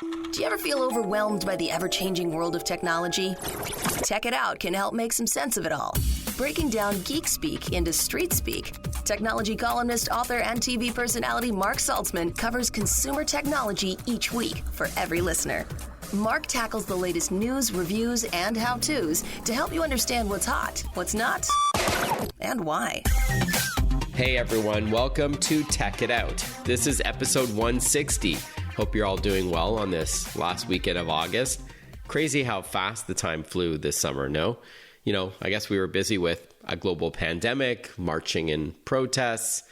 Do you ever feel overwhelmed by the ever-changing world of technology? Tech It Out can help make some sense of it all. Breaking down geek speak into street speak, technology columnist, author, and TV personality Mark Saltzman covers consumer technology each week for every listener. Mark tackles the latest news, reviews, and how-tos to help you understand what's hot, what's not, and why. Hey everyone, welcome to Tech It Out. This is episode 160. Hope you're all doing well on this last weekend of August. Crazy how fast the time flew this summer, no? I guess we were busy with a global pandemic, marching in protests,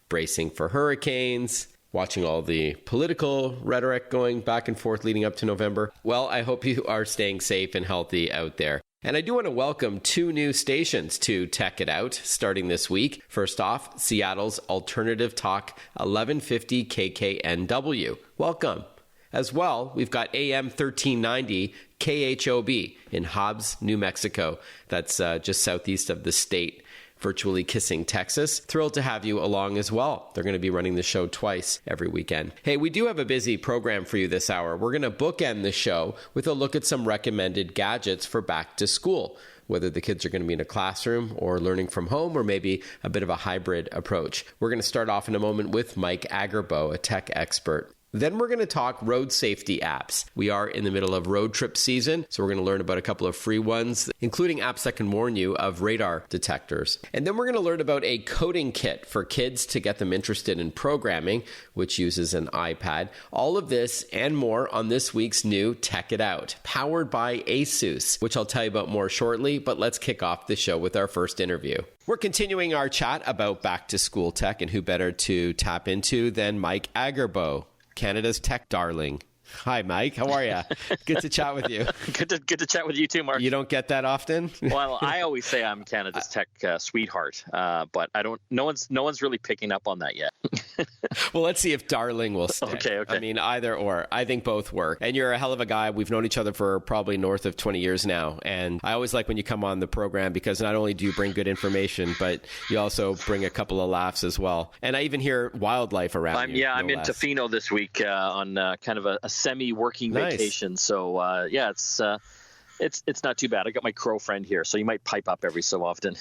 bracing for hurricanes, watching all the political rhetoric going back and forth leading up to November. Well, I hope you are staying safe and healthy out there. And I do want to welcome two new stations to Tech It Out starting this week. First off, Seattle's Alternative Talk 1150 KKNW. Welcome. As well, we've got AM 1390 KHOB in Hobbs, New Mexico. That's just southeast of the state, virtually kissing Texas. Thrilled to have you along as well. They're going to be running the show twice every weekend. Hey, we do have a busy program for you this hour. We're going to bookend the show with a look at some recommended gadgets for back to school, whether the kids are going to be in a classroom or learning from home or maybe a bit of a hybrid approach. We're going to start off in a moment with Mike Agerbo, a tech expert. Then we're going to talk road safety apps. We are in the middle of road trip season, so we're going to learn about a couple of free ones, including apps that can warn you of radar detectors. And then we're going to learn about a coding kit for kids to get them interested in programming, which uses an iPad. All of this and more on this week's new Tech It Out, powered by ASUS, which I'll tell you about more shortly, but let's kick off the show with our first interview. We're continuing our chat about back to school tech, and who better to tap into than Mike Agerbo, Canada's tech darling. Hi, Mike. How are you? Good to chat with you. Good to chat with you too, Mark. You don't get that often? Well, I always say I'm Canada's tech sweetheart, but I don't. No one's really picking up on that yet. Well, let's see if darling will stick. Okay. I mean, either or. I think both work. And you're a hell of a guy. We've known each other for probably north of 20 years now. And I always like when you come on the program because not only do you bring good information, but you also bring a couple of laughs as well. And I even hear wildlife around you. Yeah, I'm in Tofino this week on kind of a semi-working vacation. So, it's not too bad. I got my crow friend here, so you might pipe up every so often.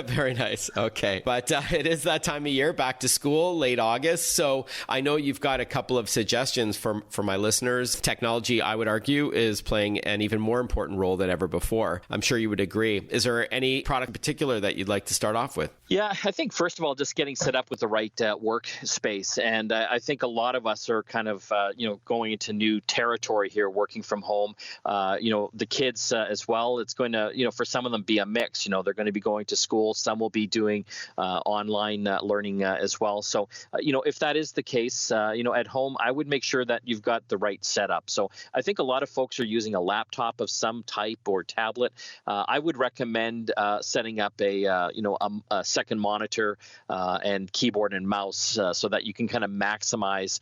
Very nice. Okay. But it is that time of year, back to school, late August. So I know you've got a couple of suggestions for my listeners. Technology, I would argue, is playing an even more important role than ever before. I'm sure you would agree. Is there any product in particular that you'd like to start off with? Yeah, I think first of all, just getting set up with the right workspace. And I think a lot of us are kind of, going into new territory here, working from home. The kids as well. It's going to, for some of them be a mix. They're going to be going to school. Some will be doing online learning as well. So, if that is the case, at home, I would make sure that you've got the right setup. So I think a lot of folks are using a laptop of some type or tablet. I would recommend setting up a second monitor and keyboard and mouse so that you can kind of maximize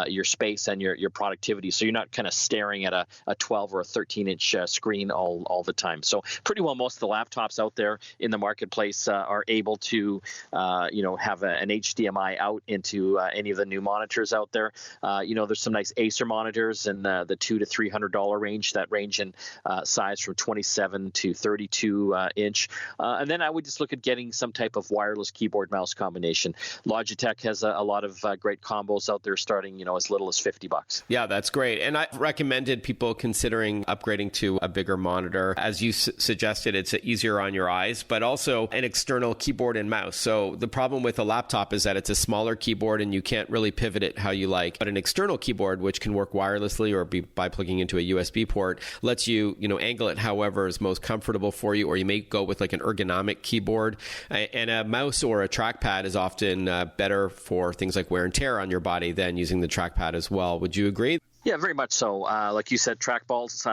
your space and your productivity. So you're not kind of staring at a 12 or a 13-inch screen all the time. So pretty well most of the laptops out there in the marketplace are able to have an HDMI out into any of the new monitors out there. There's some nice Acer monitors in the $200 to $300 range that range in size from 27 to 32 inch. And then I would just look at getting some type of wireless keyboard mouse combination. Logitech has a lot of great combos out there starting as little as $50. Yeah, that's great. And I recommended people considering upgrading to a bigger monitor. As you suggested, it's easier on your eyes, but also an external keyboard and mouse. So the problem with a laptop is that it's a smaller keyboard and you can't really pivot it how you like. But an external keyboard, which can work wirelessly or by plugging into a USB port, lets you, angle it however is most comfortable for you, or you may go with like an ergonomic keyboard. And a mouse or a trackpad is often better for things like wear and tear on your body than using the trackpad as well. Would you agree? Yeah, very much so. Like you said, trackballs,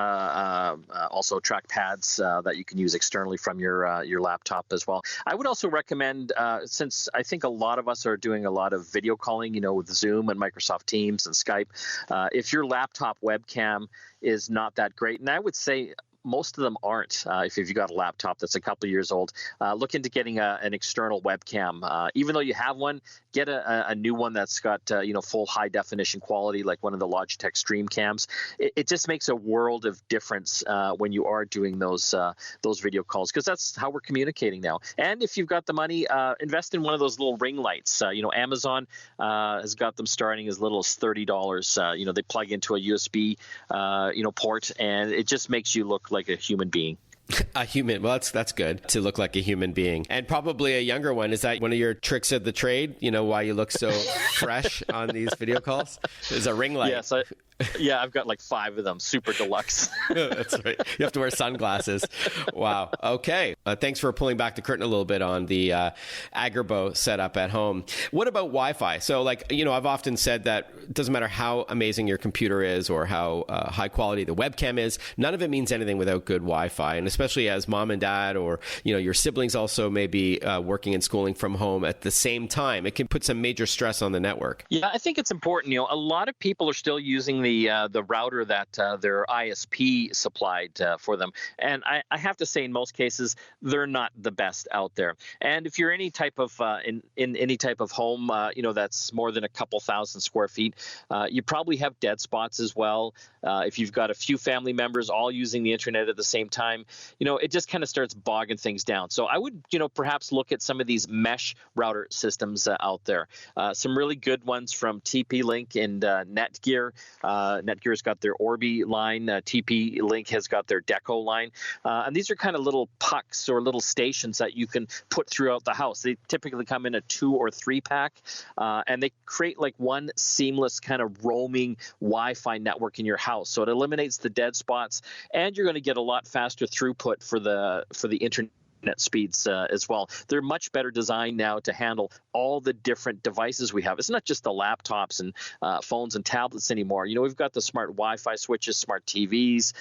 also trackpads that you can use externally from your laptop as well. I would also recommend, since I think a lot of us are doing a lot of video calling, with Zoom and Microsoft Teams and Skype, if your laptop webcam is not that great, and I would say most of them aren't. If you've got a laptop that's a couple of years old, look into getting an external webcam. Even though you have one, get a new one that's got full high definition quality, like one of the Logitech Stream cams. It just makes a world of difference when you are doing those video calls, because that's how we're communicating now. And if you've got the money, invest in one of those little ring lights. Amazon has got them starting as little as $30. They plug into a USB port, and it just makes you look like a human being. A human. Well, that's good, to look like a human being. And probably a younger one. Is that one of your tricks of the trade? Why you look so fresh on these video calls? Is a ring light. Yes, I've got like 5 of them, super deluxe. That's right. You have to wear sunglasses. Wow. Okay. Thanks for pulling back the curtain a little bit on the Agerbo setup at home. What about Wi-Fi? So, I've often said that it doesn't matter how amazing your computer is or how high quality the webcam is, none of it means anything without good Wi-Fi. And especially as mom and dad, or your siblings also may be working and schooling from home at the same time, it can put some major stress on the network. Yeah, I think it's important. A lot of people are still using the router that their ISP supplied for them, and I have to say, in most cases, they're not the best out there. And if you're any type of in any type of home, that's more than a couple thousand square feet, you probably have dead spots as well. If you've got a few family members all using the internet at the same time, it just kind of starts bogging things down. So I would, perhaps look at some of these mesh router systems out there. Some really good ones from TP-Link and Netgear. Netgear's got their Orbi line. TP-Link has got their Deco line. And these are kind of little pucks or little stations that you can put throughout the house. They typically come in a 2 or 3 pack, and they create like one seamless kind of roaming Wi-Fi network in your house. So it eliminates the dead spots, and you're going to get a lot faster throughput for the internet speeds as well. They're much better designed now to handle all the different devices we have. It's not just the laptops and phones and tablets anymore. We've got the smart Wi-Fi switches, smart TVs,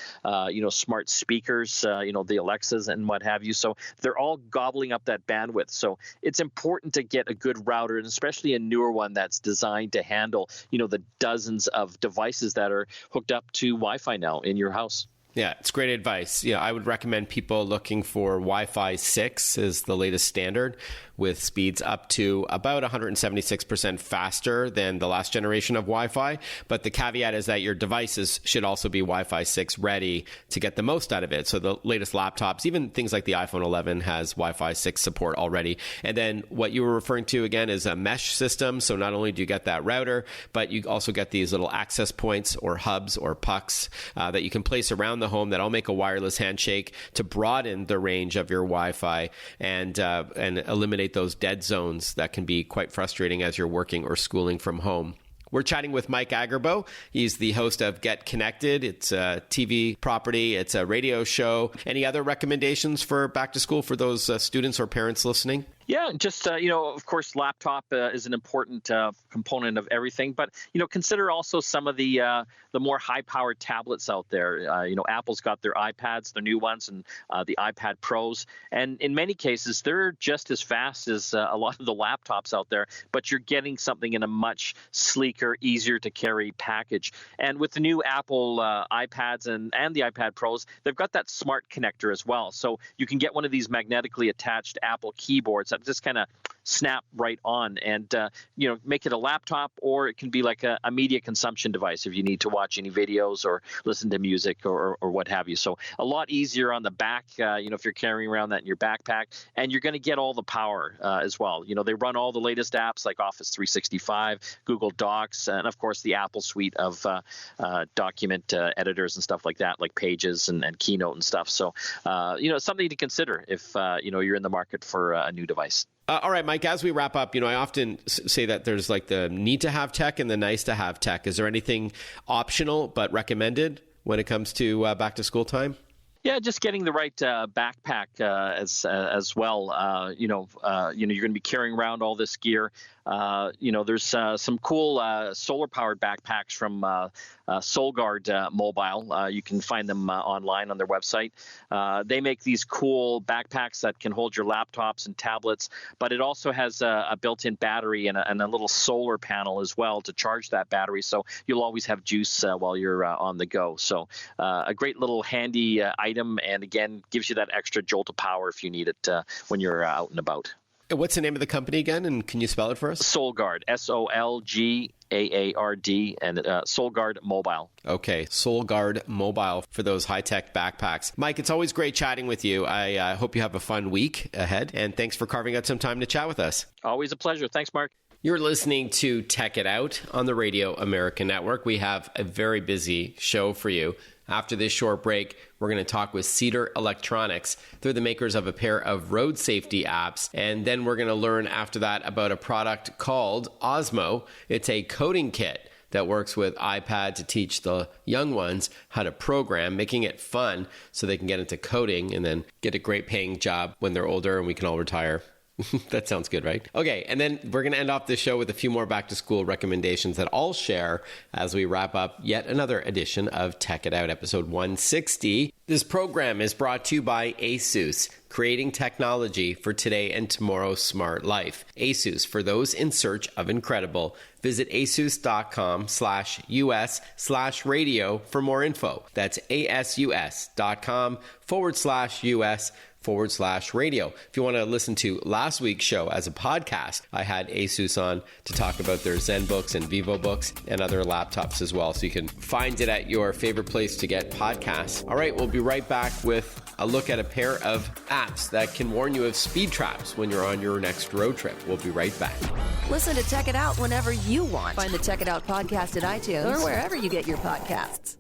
smart speakers, the Alexas and what have you. So they're all gobbling up that bandwidth. So it's important to get a good router, and especially a newer one that's designed to handle, the dozens of devices that are hooked up to Wi-Fi now in your house. Yeah, it's great advice. I would recommend people looking for Wi-Fi 6 is the latest standard, with speeds up to about 176% faster than the last generation of Wi-Fi. But the caveat is that your devices should also be Wi-Fi 6 ready to get the most out of it. So the latest laptops, even things like the iPhone 11, has Wi-Fi 6 support already. And then what you were referring to again is a mesh system. So not only do you get that router, but you also get these little access points or hubs or pucks that you can place around the home that all make a wireless handshake to broaden the range of your Wi-Fi and eliminate those dead zones that can be quite frustrating as you're working or schooling from home. We're chatting with Mike Agerbo. He's the host of Get Connected. It's a TV property. It's a radio show. Any other recommendations for back to school for those students or parents listening? Yeah, just, of course, laptop is an important component of everything. But, consider also some of the more high-powered tablets out there. Apple's got their iPads, their new ones, and the iPad Pros. And in many cases, they're just as fast as a lot of the laptops out there. But you're getting something in a much sleeker, easier-to-carry package. And with the new Apple iPads and the iPad Pros, they've got that smart connector as well. So you can get one of these magnetically attached Apple keyboards that just kind of snap right on and, make it a laptop, or it can be like a media consumption device if you need to watch any videos or listen to music or what have you. So a lot easier on the back, if you're carrying around that in your backpack, and you're going to get all the power as well. They run all the latest apps like Office 365, Google Docs, and of course the Apple suite of document editors and stuff like that, like Pages and Keynote and stuff. So, it's something to consider if, you're in the market for a new device. All right, Mike, as we wrap up, I often say that there's like the need to have tech and the nice to have tech. Is there anything optional but recommended when it comes to back to school time? Yeah, just getting the right backpack as well. You're going to be carrying around all this gear. There's some cool solar-powered backpacks from SolGuard Mobile. You can find them online on their website. They make these cool backpacks that can hold your laptops and tablets, but it also has a built-in battery and a little solar panel as well to charge that battery, so you'll always have juice while you're on the go. So a great little handy item, and again, gives you that extra jolt of power if you need it when you're out and about. What's the name of the company again, and can you spell it for us? SolGuard, SolGaard, and SolGuard Mobile. Okay, SolGuard Mobile for those high-tech backpacks. Mike, it's always great chatting with you. I hope you have a fun week ahead, and thanks for carving out some time to chat with us. Always a pleasure. Thanks, Mark. You're listening to Tech It Out on the Radio America Network. We have a very busy show for you. After this short break, we're going to talk with Cedar Electronics. They're the makers of a pair of road safety apps. And then we're going to learn after that about a product called Osmo. It's a coding kit that works with iPad to teach the young ones how to program, making it fun so they can get into coding and then get a great paying job when they're older and we can all retire. That sounds good, right? Okay, and then we're going to end off the show with a few more back-to-school recommendations that I'll share as we wrap up yet another edition of Tech It Out, episode 160. This program is brought to you by ASUS, creating technology for today and tomorrow's smart life. ASUS, for those in search of incredible. Visit asus.com/US/radio for more info. That's asus.com/US/radio. If you want to listen to last week's show as a podcast, I had ASUS on to talk about their ZenBooks and VivoBooks and other laptops as well. So you can find it at your favorite place to get podcasts. All right, we'll be right back with a look at a pair of apps that can warn you of speed traps when you're on your next road trip. We'll be right back. Listen to Tech It Out whenever you want. Find the Tech It Out podcast at iTunes or wherever you get your podcasts.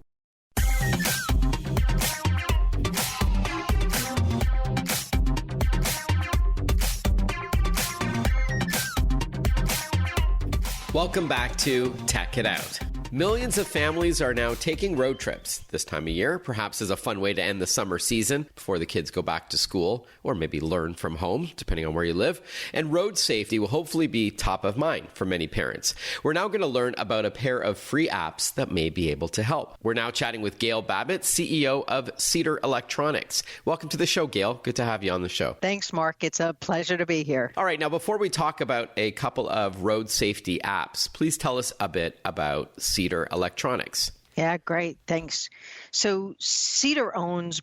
Welcome back to Tech It Out. Millions of families are now taking road trips this time of year, perhaps as a fun way to end the summer season before the kids go back to school, or maybe learn from home, depending on where you live. And road safety will hopefully be top of mind for many parents. We're now going to learn about a pair of free apps that may be able to help. We're now chatting with Gail Babbitt, CEO of Cedar Electronics. Welcome to the show, Gail. Good to have you on the show. Thanks, Mark. It's a pleasure to be here. All right. Now, before we talk about a couple of road safety apps, please tell us a bit about Cedar Electronics. Yeah, great. Thanks. So Cedar owns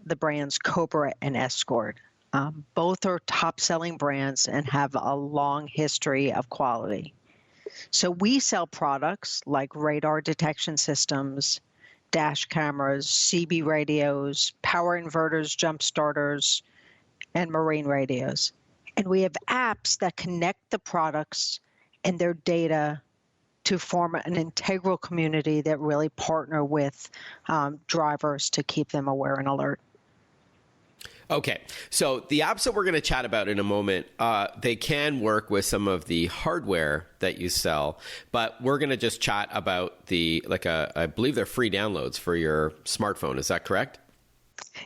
the brands Cobra and Escort. Both are top-selling brands and have a long history of quality. So we sell products like radar detection systems, dash cameras, CB radios, power inverters, jump starters, and marine radios. And we have apps that connect the products and their data to form an integral community that really partner with drivers to keep them aware and alert. Okay, so the apps that we're going to chat about in a moment, they can work with some of the hardware that you sell, but we're going to just chat about I believe they're free downloads for your smartphone. Is that correct?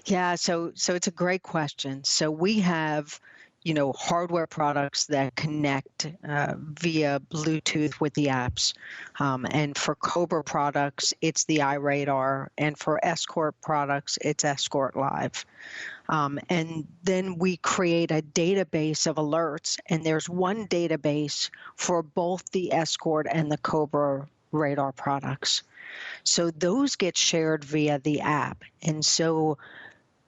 Yeah, so it's a great question. So we have hardware products that connect via Bluetooth with the apps. And for Cobra products, it's the iRadar. And for Escort products, it's Escort Live. And then we create a database of alerts. And there's one database for both the Escort and the Cobra radar products. So those get shared via the app. And so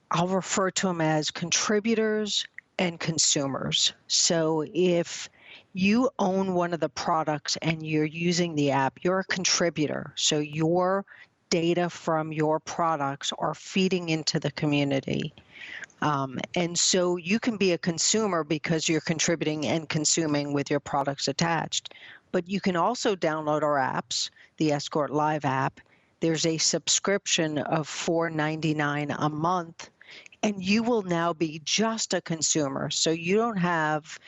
I'll refer to them as contributors and consumers. So if you own one of the products and you're using the app, you're a contributor. So your data from your products are feeding into the community. And so you can be a consumer because you're contributing and consuming with your products attached. But you can also download our apps, the Escort Live app. There's a subscription of $4.99 a month. And you will now be just a consumer. So you don't have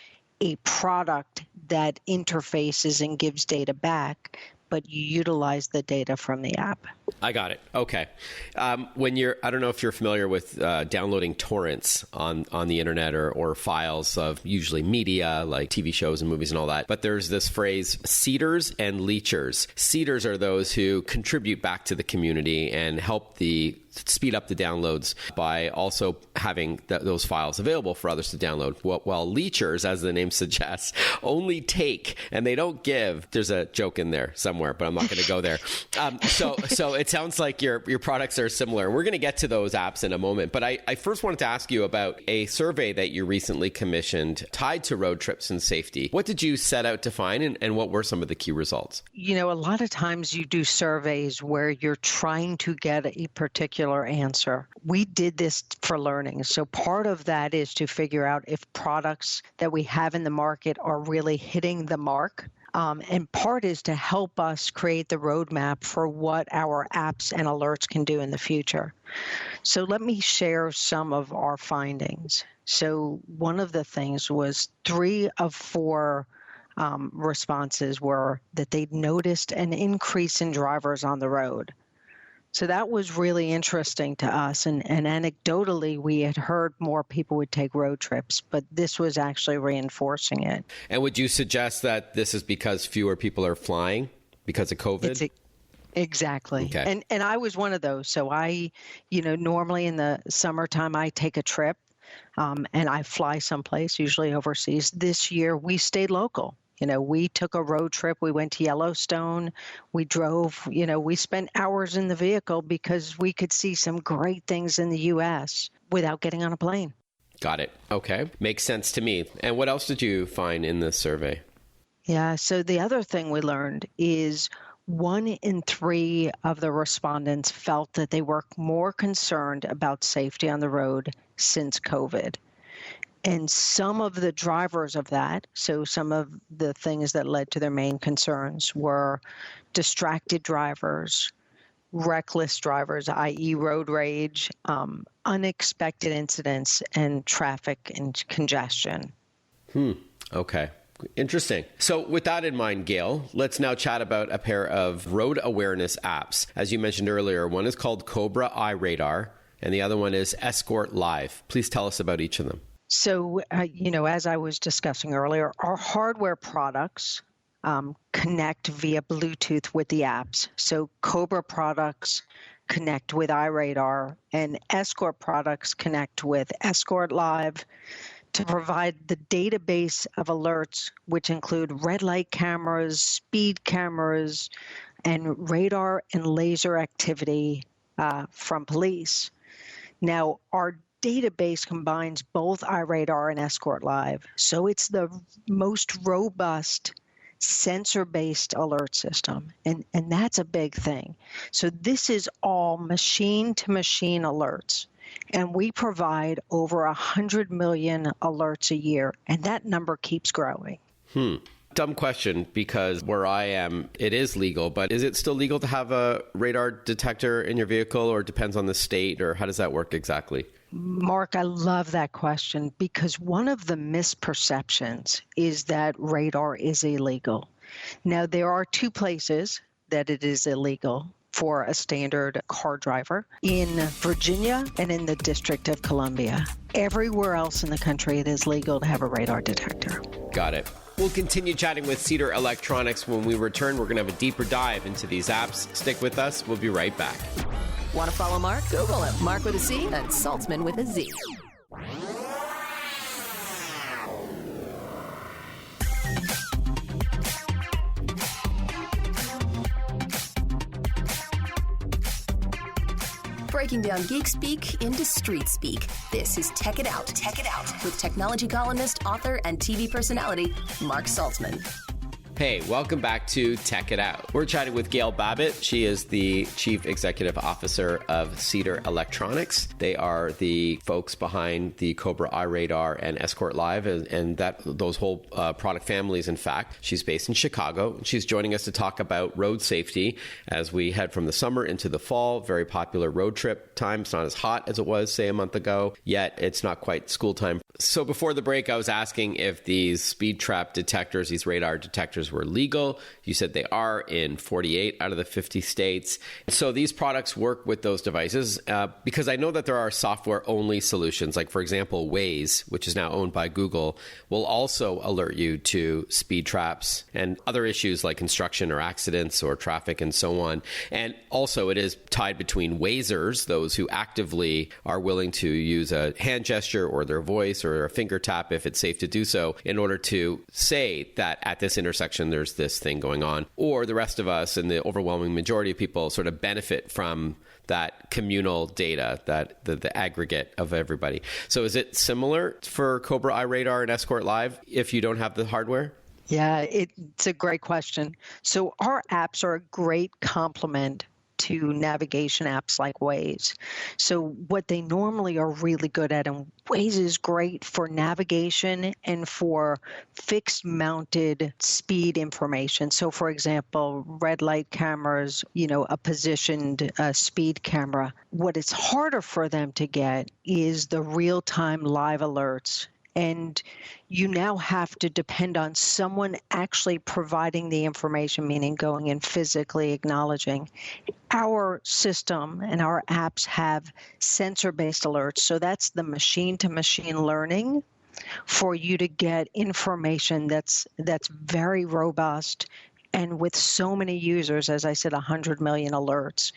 a product that interfaces and gives data back, but you utilize the data from the app. I got it. Okay. I don't know if you're familiar with downloading torrents on the internet or files of usually media like TV shows and movies and all that. But there's this phrase, seeders and leechers. Seeders are those who contribute back to the community and help speed up the downloads by also having those files available for others to download. While leechers, as the name suggests, only take and they don't give. There's a joke in there somewhere, but I'm not going to go there. So it sounds like your products are similar. We're going to get to those apps in a moment, but I first wanted to ask you about a survey that you recently commissioned tied to road trips and safety. What did you set out to find, and what were some of the key results? A lot of times you do surveys where you're trying to get a particular answer. We did this for learning. So part of that is to figure out if products that we have in the market are really hitting the mark. And part is to help us create the roadmap for what our apps and alerts can do in the future. So let me share some of our findings. So one of the things was 3 of 4 responses were that they'd noticed an increase in drivers on the road. So that was really interesting to us. And anecdotally, we had heard more people would take road trips, but this was actually reinforcing it. And would you suggest that this is because fewer people are flying because of COVID? Exactly. Okay. And I was one of those. So I, normally in the summertime, I take a trip and I fly someplace, usually overseas. This year, we stayed local. We took a road trip. We went to Yellowstone. We drove, we spent hours in the vehicle because we could see some great things in the U.S. without getting on a plane. Got it. Okay. Makes sense to me. And what else did you find in this survey? Yeah. So the other thing we learned is 1 in 3 of the respondents felt that they were more concerned about safety on the road since COVID. And some of the drivers of that, so some of the things that led to their main concerns were distracted drivers, reckless drivers, i.e. road rage, unexpected incidents, and traffic and congestion. Okay. Interesting. So with that in mind, Gail, let's now chat about a pair of road awareness apps. As you mentioned earlier, one is called Cobra iRadar, and the other one is Escort Live. Please tell us about each of them. So, as I was discussing earlier, our hardware products connect via Bluetooth with the apps. So Cobra products connect with iRadar, and Escort products connect with Escort Live to provide the database of alerts, which include red light cameras, speed cameras, and radar and laser activity from police. Now, our database combines both iRadar and Escort Live, so it's the most robust sensor-based alert system, and that's a big thing. So this is all machine-to-machine alerts, and we provide over 100 million alerts a year, and that number keeps growing. Dumb question, because where I am, it is legal, but is it still legal to have a radar detector in your vehicle, or it depends on the state, or how does that work exactly? Mark, I love that question because one of the misperceptions is that radar is illegal. Now, there are 2 places that it is illegal for a standard car driver, in Virginia and in the District of Columbia. Everywhere else in the country, it is legal to have a radar detector. Got it. We'll continue chatting with Cedar Electronics. When we return, we're going to have a deeper dive into these apps. Stick with us. We'll be right back. Want to follow Mark? Google him. Mark with a C and Saltzman with a Z. Breaking down geek speak into street speak. This is Tech It Out. Tech It Out with technology columnist, author, and TV personality Mark Saltzman. Hey, welcome back to Tech It Out. We're chatting with Gail Babbitt. She is the Chief Executive Officer of Cedar Electronics. They are the folks behind the Cobra iRadar and Escort Live and those whole product families, in fact. She's based in Chicago. She's joining us to talk about road safety as we head from the summer into the fall. Very popular road trip time. It's not as hot as it was, say, a month ago, yet it's not quite school time So before the break, I was asking if these speed trap detectors, these radar detectors, were legal. You said they are in 48 out of the 50 states. So these products work with those devices because I know that there are software-only solutions. Like, for example, Waze, which is now owned by Google, will also alert you to speed traps and other issues like construction or accidents or traffic and so on. And also it is tied between Wazers, those who actively are willing to use a hand gesture or their voice or a finger tap if it's safe to do so in order to say that at this intersection there's this thing going on. Or the rest of us and the overwhelming majority of people sort of benefit from that communal data, that the aggregate of everybody. So is it similar for Cobra iRadar and Escort Live if you don't have the hardware? Yeah, it's a great question. So our apps are a great complement to navigation apps like Waze. So what they normally are really good at, and Waze is great for navigation and for fixed mounted speed information. So for example, red light cameras, a positioned speed camera. What it's harder for them to get is the real-time live alerts. And you now have to depend on someone actually providing the information, meaning going and physically acknowledging. Our system and our apps have sensor-based alerts. So that's the machine-to-machine learning for you to get information that's very robust. And with so many users, as I said, 100 million alerts,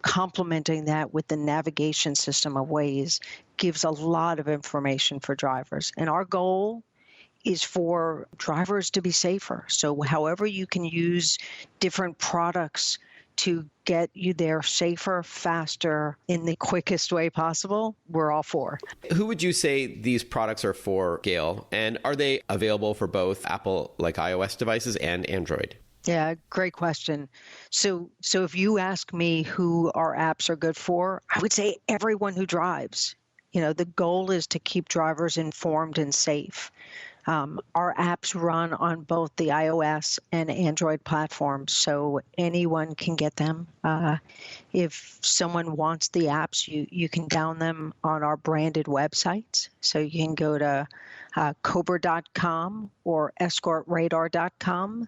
complementing that with the navigation system of Waze gives a lot of information for drivers. And our goal is for drivers to be safer. So however you can use different products to get you there safer, faster, in the quickest way possible, we're all for. Who would you say these products are for, Gail? And are they available for both Apple, like iOS devices, and Android? Yeah, great question. So if you ask me who our apps are good for, I would say everyone who drives. The goal is to keep drivers informed and safe. Our apps run on both the iOS and Android platforms, so anyone can get them. If someone wants the apps, you can download them on our branded websites. So you can go to Cobra.com or EscortRadar.com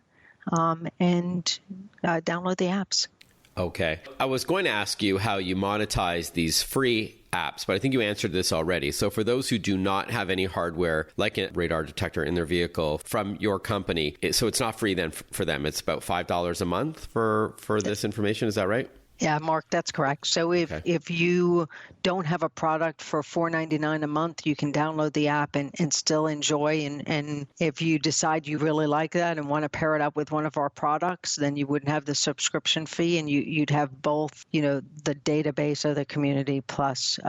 and download the apps. Okay. I was going to ask you how you monetize these free apps, but I think you answered this already. So for those who do not have any hardware like a radar detector in their vehicle from your company, so it's not free then for them. It's about $5 a month for this information. Is that right? Yeah, Mark, that's correct. So if you don't have a product for $4.99 a month, you can download the app and still enjoy. And if you decide you really like that and want to pair it up with one of our products, then you wouldn't have the subscription fee, and you'd have both, the database of the community plus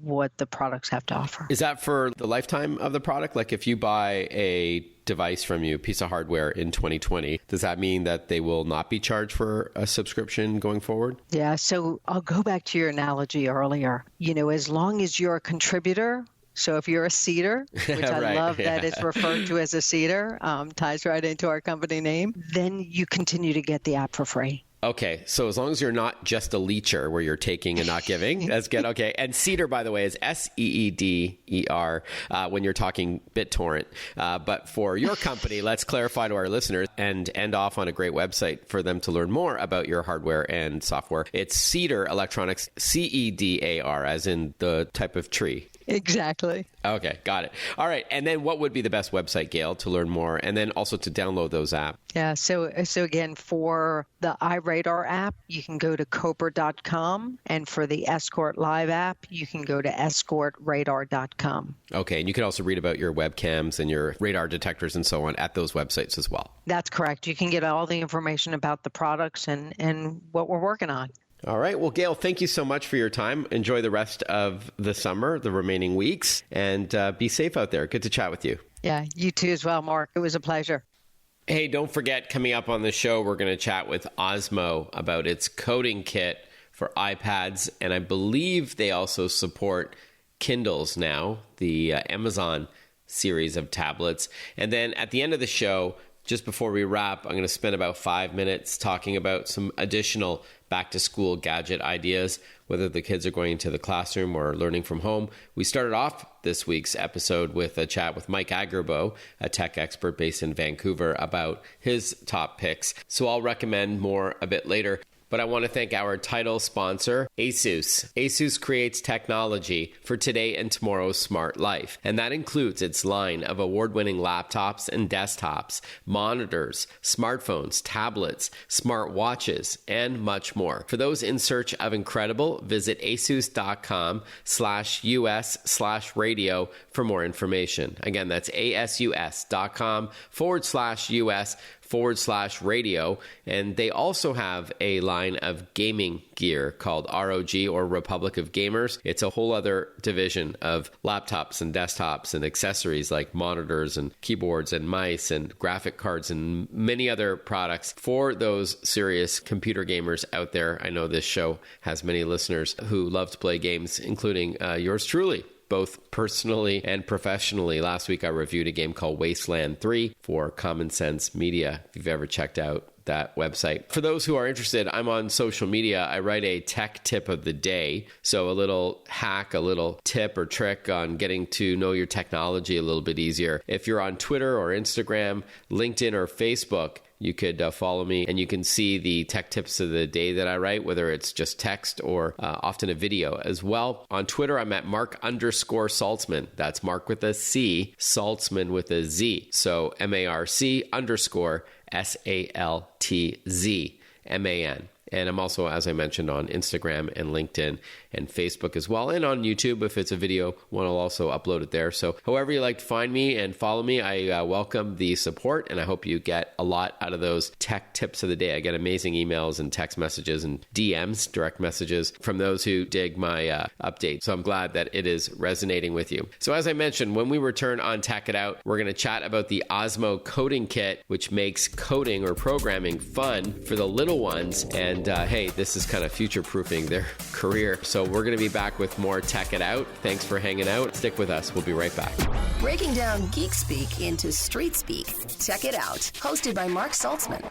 what the products have to offer. Is that for the lifetime of the product? Like if you buy a device from you, piece of hardware in 2020, does that mean that they will not be charged for a subscription going forward? Yeah, so I'll go back to your analogy earlier. As long as you're a contributor, so if you're a Cedar, which I right, love that it's referred to as a Cedar, ties right into our company name, then you continue to get the app for free. Okay, so as long as you're not just a leecher where you're taking and not giving, that's good. Okay, and Cedar, by the way, is SEEDER when you're talking BitTorrent. But for your company, let's clarify to our listeners and end off on a great website for them to learn more about your hardware and software. It's Cedar Electronics, CEDAR, as in the type of tree. Exactly. Okay, got it. All right, and then what would be the best website, Gail, to learn more and then also to download those apps? Yeah, so again, for the iRadar app, you can go to Cobra.com, and for the Escort Live app, you can go to EscortRadar.com. Okay, and you can also read about your webcams and your radar detectors and so on at those websites as well. That's correct. You can get all the information about the products and what we're working on. All right. Well, Gail, thank you so much for your time. Enjoy the rest of the summer, the remaining weeks, and be safe out there. Good to chat with you. Yeah, you too as well, Mark. It was a pleasure. Hey, don't forget, coming up on the show, we're going to chat with Osmo about its coding kit for iPads, and I believe they also support Kindles now, the Amazon series of tablets. And then at the end of the show, just before we wrap, I'm going to spend about 5 minutes talking about some additional back to school gadget ideas, whether the kids are going to the classroom or learning from home. We started off this week's episode with a chat with Mike Agerbo, a tech expert based in Vancouver, about his top picks. So I'll recommend more a bit later. But I want to thank our title sponsor, ASUS. ASUS creates technology for today and tomorrow's smart life. And that includes its line of award-winning laptops and desktops, monitors, smartphones, tablets, smart watches, and much more. For those in search of incredible, visit asus.com/US/radio for more information. Again, that's asus.com/US/radio, and they also have a line of gaming gear called ROG, or Republic of Gamers. It's a whole other division of laptops and desktops and accessories like monitors and keyboards and mice and graphic cards and many other products for those serious computer gamers out there. I know this show has many listeners who love to play games, including yours truly, both personally and professionally. Last week, I reviewed a game called Wasteland 3 for Common Sense Media, if you've ever checked out that website. For those who are interested, I'm on social media. I write a tech tip of the day. So a little hack, a little tip or trick on getting to know your technology a little bit easier. If you're on Twitter or Instagram, LinkedIn or Facebook, you could follow me and you can see the tech tips of the day that I write, whether it's just text or often a video as well. On Twitter, I'm at Mark_Saltzman. That's Mark with a C, Saltzman with a Z. So MARC_SALTZMAN. And I'm also, as I mentioned, on Instagram and LinkedIn and Facebook as well. And on YouTube, if it's a video, one will also upload it there. So however you like to find me and follow me, I welcome the support. And I hope you get a lot out of those tech tips of the day. I get amazing emails and text messages and DMs, direct messages, from those who dig my update. So I'm glad that it is resonating with you. So as I mentioned, when we return on Tech It Out, we're going to chat about the Osmo Coding Kit, which makes coding or programming fun for the little ones. And hey, this is kind of future-proofing their career. So we're going to be back with more Tech It Out. Thanks for hanging out. Stick with us. We'll be right back. Breaking down geek speak into street speak. Tech It Out, hosted by Mark Saltzman.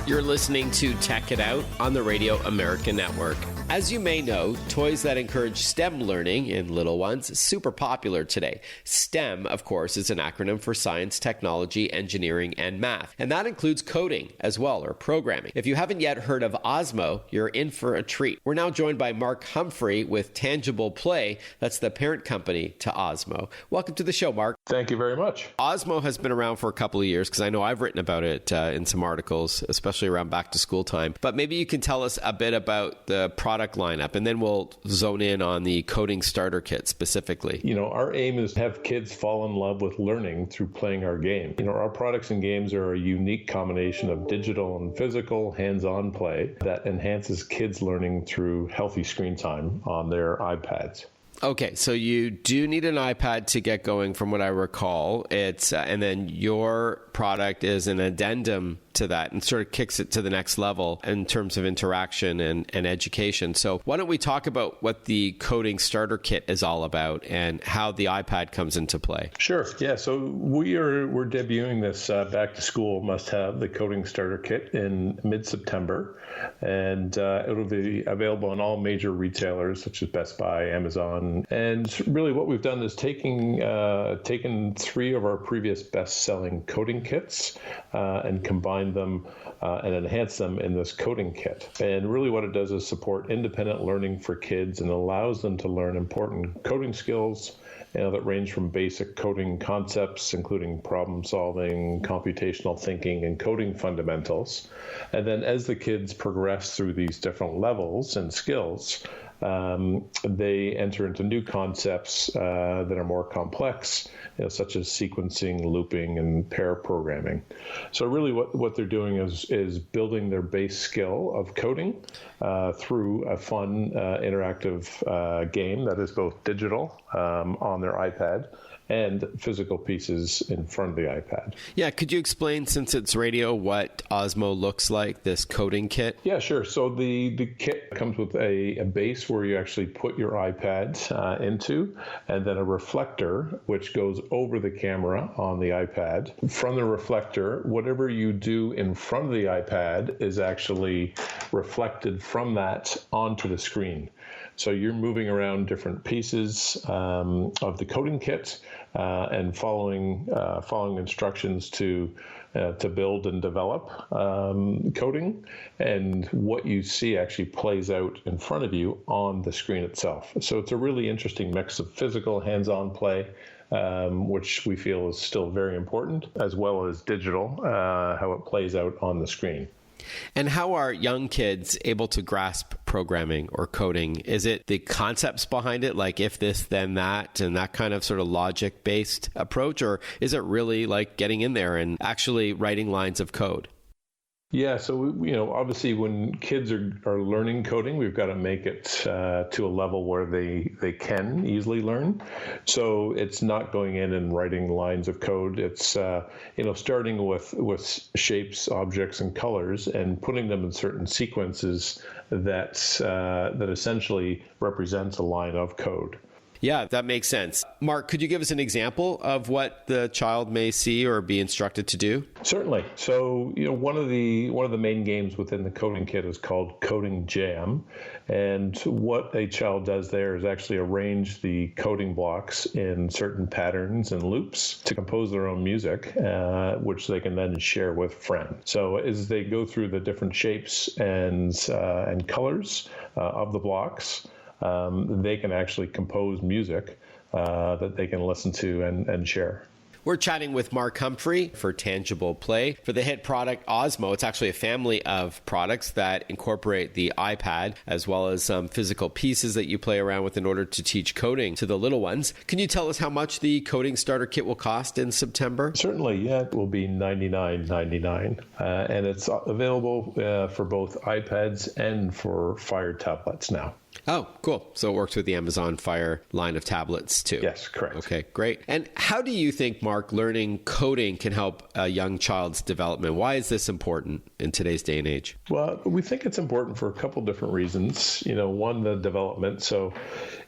You're listening to Tech It Out on the Radio America Network. As you may know, toys that encourage STEM learning in little ones is super popular today. STEM, of course, is an acronym for science, technology, engineering, and math. And that includes coding as well, or programming. If you haven't yet heard of Osmo, you're in for a treat. We're now joined by Mark Humphrey with Tangible Play. That's the parent company to Osmo. Welcome to the show, Mark. Thank you very much. Osmo has been around for a couple of years because I know I've written about it in some articles, especially around back to school time. But maybe you can tell us a bit about the product lineup, and then we'll zone in on the coding starter kit specifically. Our aim is to have kids fall in love with learning through playing our game. Our products and games are a unique combination of digital and physical hands-on play that enhances kids' learning through healthy screen time on their iPads. Okay, so you do need an iPad to get going, from what I recall. It's and then your product is an addendum to that and sort of kicks it to the next level in terms of interaction and education. So why don't we talk about what the coding starter kit is all about and how the iPad comes into play? Sure. Yeah. So we're debuting this back to school must-have, the coding starter kit, in mid-September, and it'll be available on all major retailers such as Best Buy, Amazon, and really what we've done is taken 3 of our previous best-selling coding kits and combined them and enhance them in this coding kit. And really what it does is support independent learning for kids and allows them to learn important coding skills that range from basic coding concepts, including problem solving, computational thinking, and coding fundamentals. And then as the kids progress through these different levels and skills, they enter into new concepts that are more complex, such as sequencing, looping, and pair programming. So really what they're doing is building their base skill of coding through a fun, interactive game that is both digital on their iPad and physical pieces in front of the iPad. Yeah, could you explain, since it's radio, what Osmo looks like, this coding kit? Yeah, sure. So the kit comes with a base where you actually put your iPad into, and then a reflector, which goes over the camera on the iPad. From the reflector, whatever you do in front of the iPad is actually reflected from that onto the screen. So you're moving around different pieces of the coding kit and following instructions to build and develop coding, and what you see actually plays out in front of you on the screen itself. So it's a really interesting mix of physical, hands-on play, which we feel is still very important, as well as digital, how it plays out on the screen. And how are young kids able to grasp programming or coding? Is it the concepts behind it, like if this, then that, and that kind of sort of logic-based approach? Or is it really like getting in there and actually writing lines of code? Yeah, so obviously when kids are learning coding, we've got to make it to a level where they can easily learn. So it's not going in and writing lines of code. It's starting with shapes, objects, and colors, and putting them in certain sequences that essentially represents a line of code. Yeah, that makes sense. Mark, could you give us an example of what the child may see or be instructed to do? Certainly. So, one of the main games within the coding kit is called Coding Jam, and what a child does there is actually arrange the coding blocks in certain patterns and loops to compose their own music, which they can then share with friends. So, as they go through the different shapes and colors of the blocks, they can actually compose music that they can listen to and share. We're chatting with Mark Humphrey for Tangible Play. For the hit product Osmo, it's actually a family of products that incorporate the iPad, as well as some physical pieces that you play around with in order to teach coding to the little ones. Can you tell us how much the coding starter kit will cost in September? Certainly, yeah. It will be $99.99. And it's available for both iPads and for Fire tablets now. Oh, cool. So it works with the Amazon Fire line of tablets too. Yes, correct. Okay, great. And how do you think, Mark, learning coding can help a young child's development? Why is this important in today's day and age? Well, we think it's important for a couple different reasons. One, the development. So,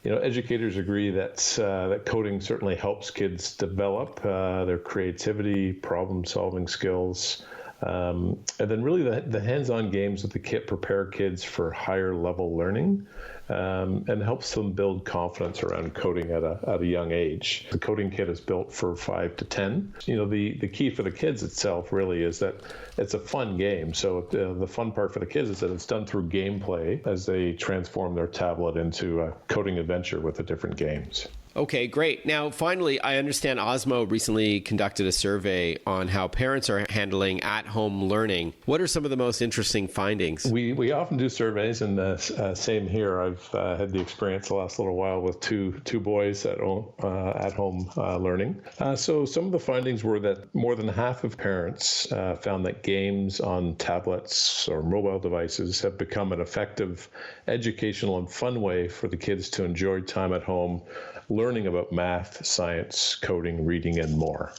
educators agree that coding certainly helps kids develop their creativity, problem-solving skills. And then really the hands-on games of the kit prepare kids for higher level learning and helps them build confidence around coding at a young age. The coding kit is built for 5 to 10. The key for the kids itself really is that it's a fun game. So the fun part for the kids is that it's done through gameplay as they transform their tablet into a coding adventure with the different games. Okay, great. Now, finally, I understand Osmo recently conducted a survey on how parents are handling at-home learning. What are some of the most interesting findings? We often do surveys, and same here. I've had the experience the last little while with two boys at home learning. So some of the findings were that more than half of parents found that games on tablets or mobile devices have become an effective educational and fun way for the kids to enjoy time at home, learning about math, science, coding, reading, and more.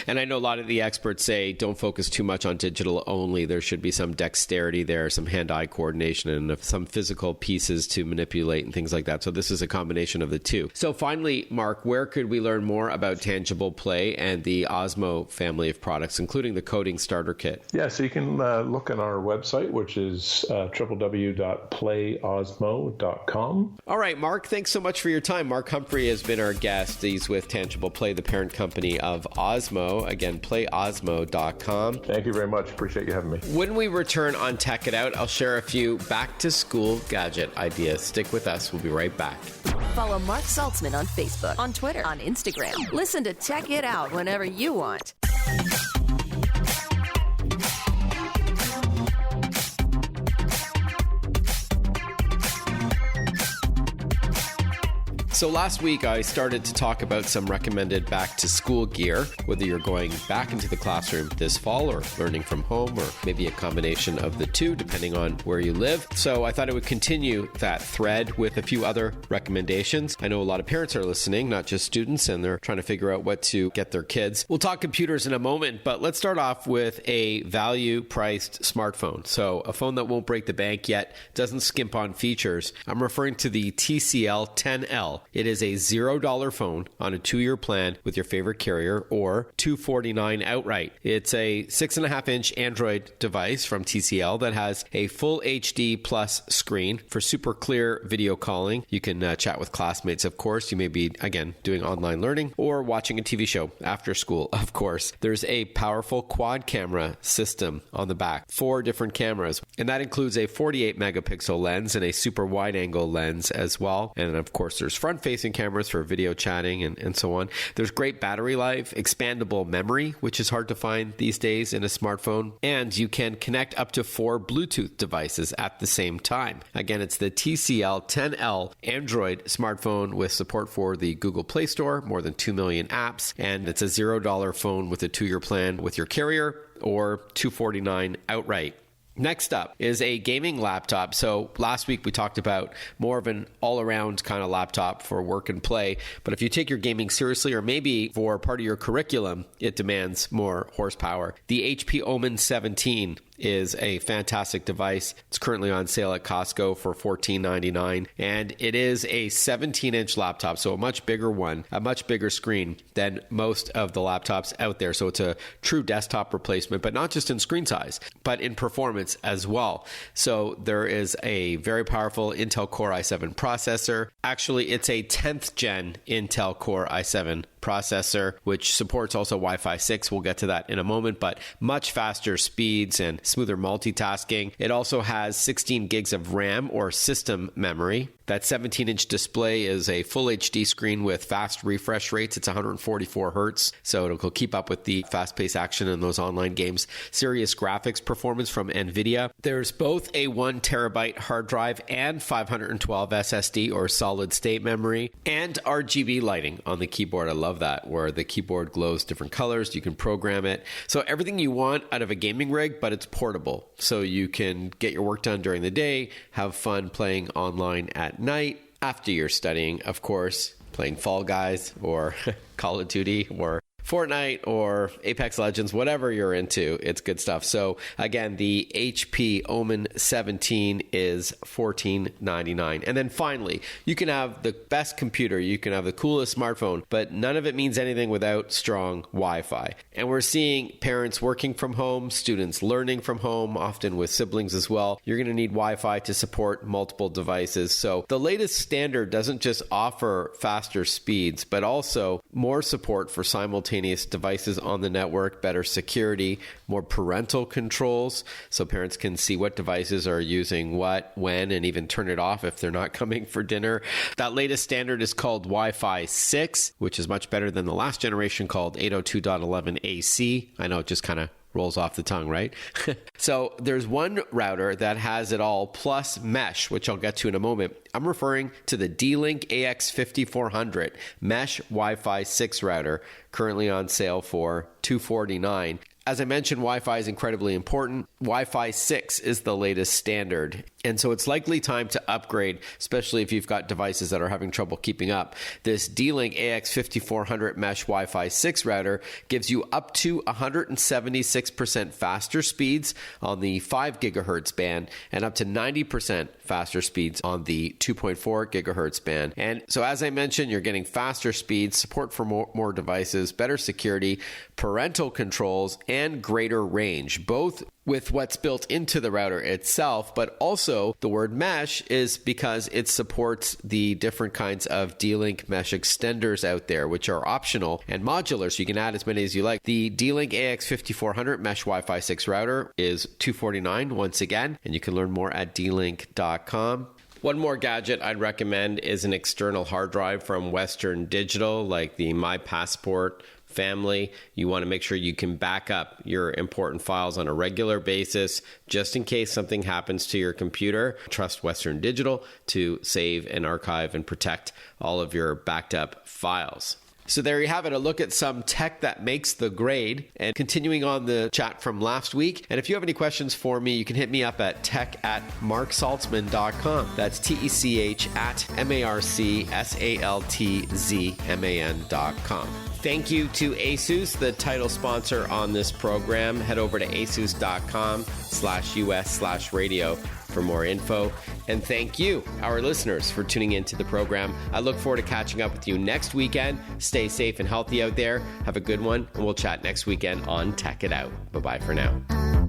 And I know a lot of the experts say don't focus too much on digital only. There should be some dexterity there, some hand-eye coordination, and some physical pieces to manipulate and things like that. So this is a combination of the two. So finally, Mark, where could we learn more about Tangible Play and the Osmo family of products, including the coding starter kit? Yeah, so you can look on our website, which is www.playosmo.com. All right, Mark, thanks so much for your time. Mark Humphrey has been our guest. He's with Tangible Play, the parent company of Osmo. Again, playosmo.com. Thank you very much. Appreciate you having me. When we return on Tech It Out, I'll share a few back-to-school gadget ideas. Stick with us. We'll be right back. Follow Mark Saltzman on Facebook, on Twitter, on Instagram. Listen to Tech It Out whenever you want. So last week I started to talk about some recommended back to school gear, whether you're going back into the classroom this fall or learning from home, or maybe a combination of the two depending on where you live. So I thought I would continue that thread with a few other recommendations. I know a lot of parents are listening, not just students, and they're trying to figure out what to get their kids. We'll talk computers in a moment, but let's start off with a value-priced smartphone. So a phone that won't break the bank yet, doesn't skimp on features. I'm referring to the TCL 10L. It is a $0 phone on a 2-year plan with your favorite carrier, or $249 outright. It's a 6.5-inch Android device from TCL that has a full HD plus screen for super clear video calling. You can chat with classmates, of course. You may be, again, doing online learning or watching a TV show after school, of course. There's a powerful quad camera system on the back, 4 different cameras, and that includes a 48 megapixel lens and a super wide angle lens as well. And of course, there's front-facing cameras for video chatting and so on. There's great battery life, expandable memory, which is hard to find these days in a smartphone, and you can connect up to 4 Bluetooth devices at the same time. Again, it's the TCL 10L Android smartphone with support for the Google Play Store, more than 2 million apps, and it's a $0 phone with a 2-year plan with your carrier, or $249 outright. Next up is a gaming laptop. So last week we talked about more of an all-around kind of laptop for work and play. But if you take your gaming seriously, or maybe for part of your curriculum, it demands more horsepower. The HP Omen 17 is a fantastic device. It's currently on sale at Costco for $14.99, and it is a 17-inch laptop, so a much bigger one, a much bigger screen than most of the laptops out there. So it's a true desktop replacement, but not just in screen size, but in performance as well. So there is a very powerful Intel Core i7 processor. Actually, it's a 10th gen Intel Core i7 processor, which supports also Wi-Fi 6. We'll get to that in a moment, but much faster speeds and smoother multitasking. It also has 16 gigs of RAM or system memory. That 17-inch display is a full HD screen with fast refresh rates. It's 144 hertz, so it'll keep up with the fast-paced action in those online games. Serious graphics performance from NVIDIA. There's both a 1 terabyte hard drive and 512 SSD or solid-state memory, and RGB lighting on the keyboard. I love that, where the keyboard glows different colors. You can program it. So everything you want out of a gaming rig, but it's portable. So you can get your work done during the day, have fun playing online at night, after you're studying, of course, playing Fall Guys or Call of Duty or Fortnite or Apex Legends, whatever you're into, it's good stuff. So again, the HP Omen 17 is $14.99. And then finally, you can have the best computer, you can have the coolest smartphone, but none of it means anything without strong Wi-Fi. And we're seeing parents working from home, students learning from home, often with siblings as well. You're going to need Wi-Fi to support multiple devices. So the latest standard doesn't just offer faster speeds, but also more support for simultaneous devices on the network, better security, more parental controls, so parents can see what devices are using what, when, and even turn it off if they're not coming for dinner. That latest standard is called Wi-Fi 6, which is much better than the last generation called 802.11ac. I know it just kind of rolls off the tongue, right? So there's one router that has it all plus mesh, which I'll get to in a moment. I'm referring to the D-Link AX5400 mesh Wi-Fi 6 router, currently on sale for $249. As I mentioned, Wi-Fi is incredibly important. Wi-Fi 6 is the latest standard. And so it's likely time to upgrade, especially if you've got devices that are having trouble keeping up. This D-Link AX5400 Mesh Wi-Fi 6 router gives you up to 176% faster speeds on the 5 gigahertz band and up to 90% faster speeds on the 2.4 gigahertz band. And so as I mentioned, you're getting faster speeds, support for more devices, better security, parental controls, and greater range, both with what's built into the router itself, but also the word mesh is because it supports the different kinds of D-Link mesh extenders out there, which are optional and modular, so you can add as many as you like. The D-Link AX5400 Mesh Wi-Fi 6 router is $249 once again, and you can learn more at dlink.com. One more gadget I'd recommend is an external hard drive from Western Digital, like the My Passport family. You want to make sure you can back up your important files on a regular basis, just in case something happens to your computer. Trust Western Digital to save and archive and protect all of your backed up files. So there you have it, a look at some tech that makes the grade. And continuing on the chat from last week, and if you have any questions for me, you can hit me up at tech@marksaltzman.com. That's TECH@MARCSALTZMAN.com. Thank you to ASUS, the title sponsor on this program. Head over to asus.com/US/radio for more info. And thank you, our listeners, for tuning into the program. I look forward to catching up with you next weekend. Stay safe and healthy out there. Have a good one, and we'll chat next weekend on Tech It Out. Bye-bye for now.